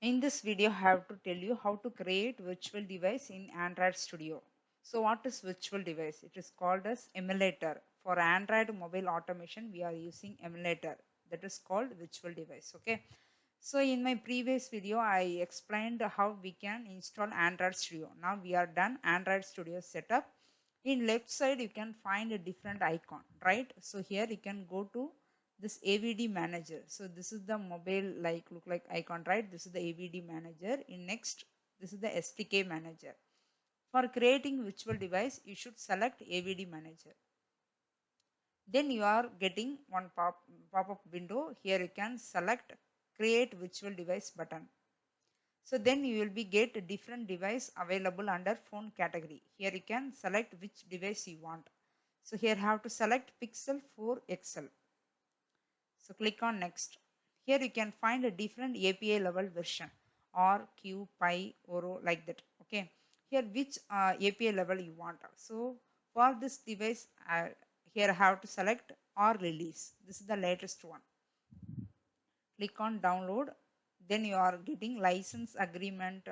In this video, I have to tell you how to create virtual device in Android Studio. So what is virtual device? It is called as emulator. For Android mobile automation, we are using emulator. That is called virtual device. Okay. So in my previous video, I explained how we can install Android Studio. Now we are done Android Studio setup. In left side, you can find a different icon, right? So here you can go to this AVD manager. So this is the mobile look like icon, right? This is the AVD manager. In next, this is the SDK manager. For creating virtual device, you should select AVD manager. Then you are getting one pop-up window. Here you can select create virtual device button. So then you will be get a different device available under phone category. Here you can select which device you want. So here have to select Pixel 4 XL. So click on next. Here you can find a different API level version or Q, Pi, Oro like that. Okay. Here which API level you want. So for this device, here I have to select or release. This is the latest one. Click on download. Then you are getting license agreement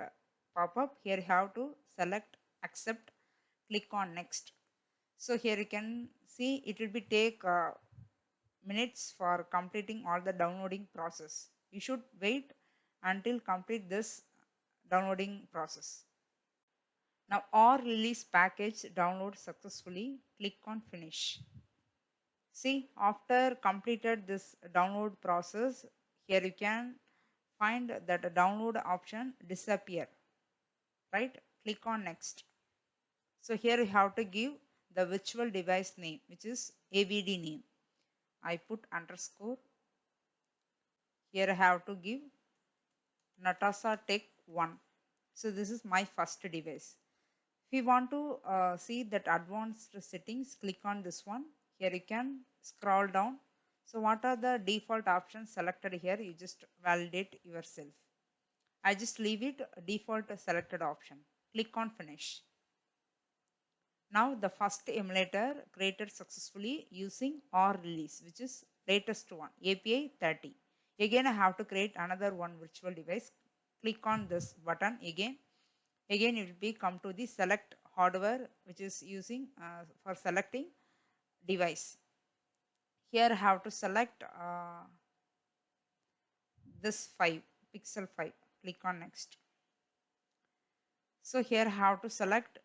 pop-up. Here you have to select accept. Click on next. So here you can see it will be take minutes for completing all the downloading process. You should wait until complete this downloading process. Now our release package download successfully. Click on finish. See, after completed this download process, here you can find that the download option disappear, right? Click on next. So here you have to give the virtual device name, which is AVD name. I put underscore. Here I have to give Natasha Tech 1. So this is my first device. If you want to see that advanced settings, click on this one. Here you can scroll down. So what are the default options selected here? You just validate yourself. I just leave it default selected option. Click on finish. Now the first emulator created successfully using R release, which is latest one, API 30. Again, I have to create another one virtual device. Click on this button again. Again, it will be come to the select hardware, which is using for selecting device. Here I have to select this 5, Pixel 5. Click on next. So here I have to select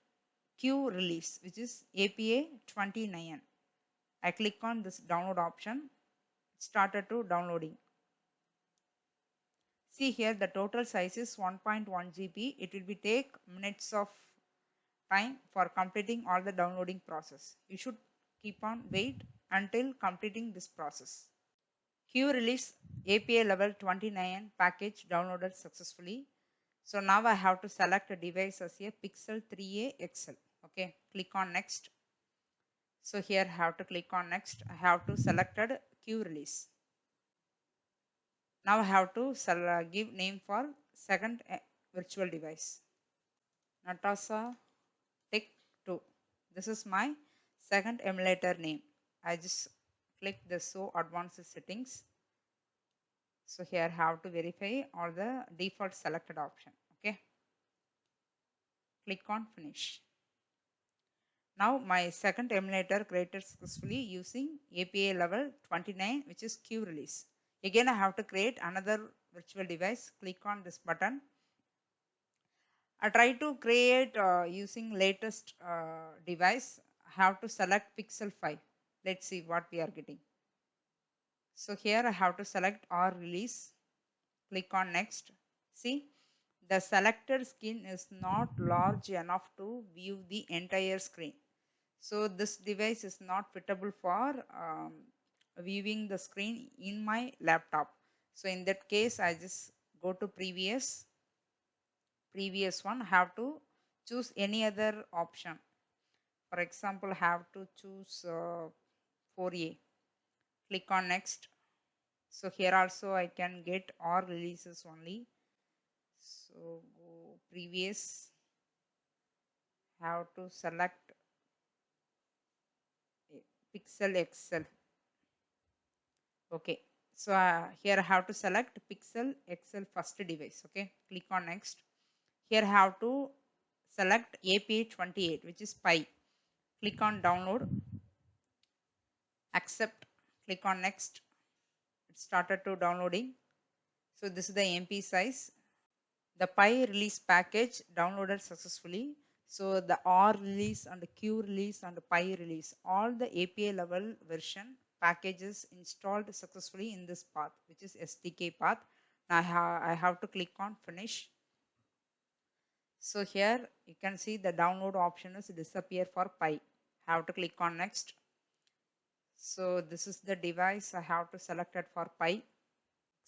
Q release, which is APA 29. I click on this download option. It started to downloading. See here the total size is 1.1 GB. It will be take minutes of time for completing all the downloading process. You should keep on wait until completing this process. Q release API level 29 package downloaded successfully. So now I have to select a device as a Pixel 3a XL. Okay, click on next. So here I have to click on next. I have to selected Q release. Now I have to give name for second virtual device. Natasha Tech 2. This is my second emulator name. I just click the show advanced settings. So here I have to verify all the default selected option. Okay. Click on finish. Now my second emulator created successfully using API level 29, which is Q release. Again, I have to create another virtual device. Click on this button. I try to create using latest device. I have to select Pixel 5. Let's see what we are getting. So here I have to select R release. Click on next. See, the selected screen is not large enough to view the entire screen. So this device is not fitable for viewing the screen in my laptop. So in that case, I just go to previous one. Have to choose any other option. For example, have to choose 4A. Click on next. So here also I can get all releases only. So go previous. Have to select Pixel XL. Okay. So here I have to select Pixel XL first device. Okay, click on next. Here I have to select APA 28, which is Pi. Click on download, accept, click on next. It started to downloading. So this is the MP size. The Pi release package downloaded successfully. So the R release and the Q release and the Pi release, all the API level version packages installed successfully in this path, which is SDK path. Now I have to click on finish. So here you can see the download option is disappear for Pi. Have to click on next. So this is the device I have to select it for Pi.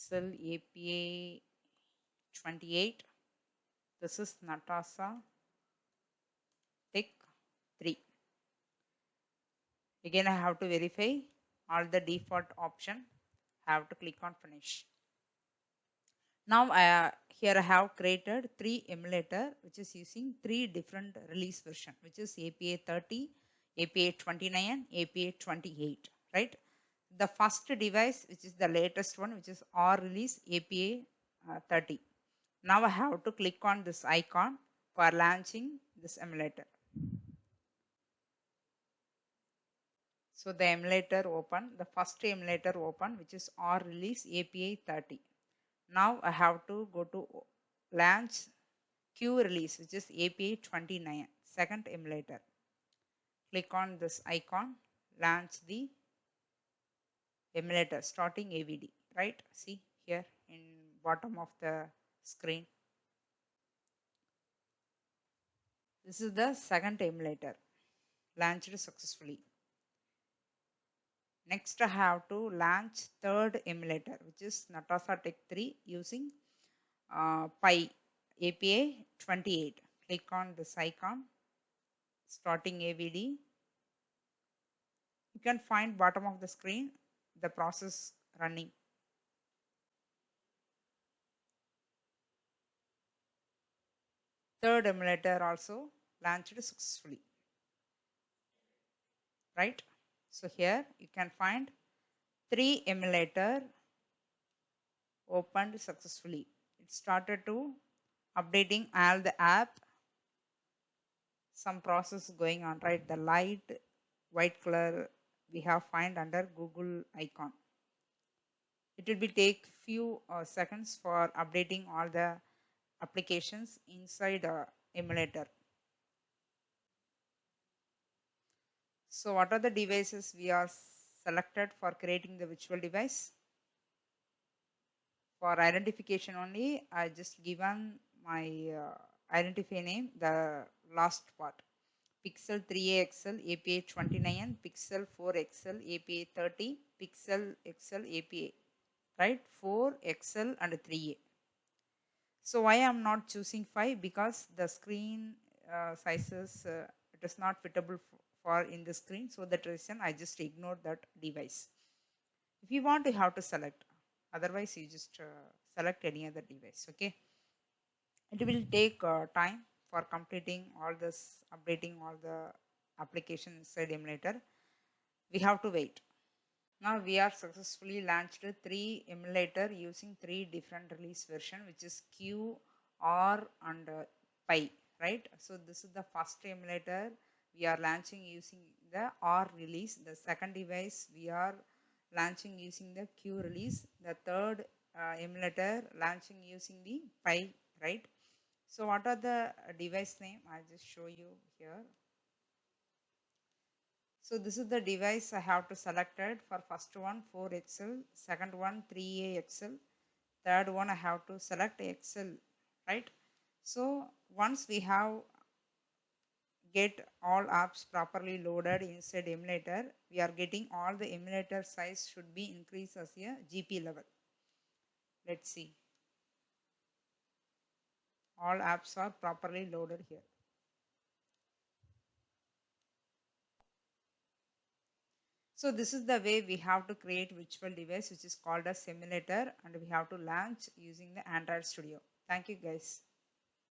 Pixel APA 28. This is Natasha Tech 3. Again I have to verify all the default option. Have to click on finish. Now here I have created 3 emulator which is using 3 different release version, which is APA 30, APA 29, APA 28, right? The first device, which is the latest one, which is R release APA 30. Now I have to click on this icon for launching this emulator. So the emulator open, the first emulator open, which is R release APA 30. Now I have to go to launch Q release, which is APA 29, second emulator. Click on this icon, launch the emulator starting AVD, right? See here in bottom of the screen. This is the second emulator launched successfully. Next I have to launch third emulator, which is Natasha Tech 3 using Pi APA 28. Click on this icon, starting AVD. You can find bottom of the screen the process running. Third emulator also launched successfully, right? So here you can find 3 emulator opened successfully. It started to updating all the app. Some process going on, right? The light white color we have find under Google icon. It will be take few seconds for updating all the applications inside emulator. So what are the devices we are selected for creating the virtual device? For identification only, I just given my identify name, the last part. Pixel 3a XL APA 29, Pixel 4 XL APA 30, Pixel XL APA, right? 4 XL and 3a. So why I'm not choosing 5? Because the screen sizes it is not fitable for in the screen. So that reason I just ignored that device. If you want, you have to select. Otherwise, you just select any other device. Okay. It will take time for completing all this, updating all the application inside emulator. We have to wait. Now we are successfully launched 3 emulator using 3 different release version, which is Q, R and Pi, right? So this is the first emulator we are launching using the R release. The second device we are launching using the Q release. The third emulator launching using the Pi, right? So what are the device name? I'll just show you here. So this is the device I have to select it for first one 4XL, second one 3AXL, third one I have to select XL, right? So once we have get all apps properly loaded inside emulator, we are getting all the emulator size should be increased as a GP level. Let's see. All apps are properly loaded here. So this is the way we have to create virtual device, which is called a simulator, and we have to launch using the Android Studio. Thank you guys.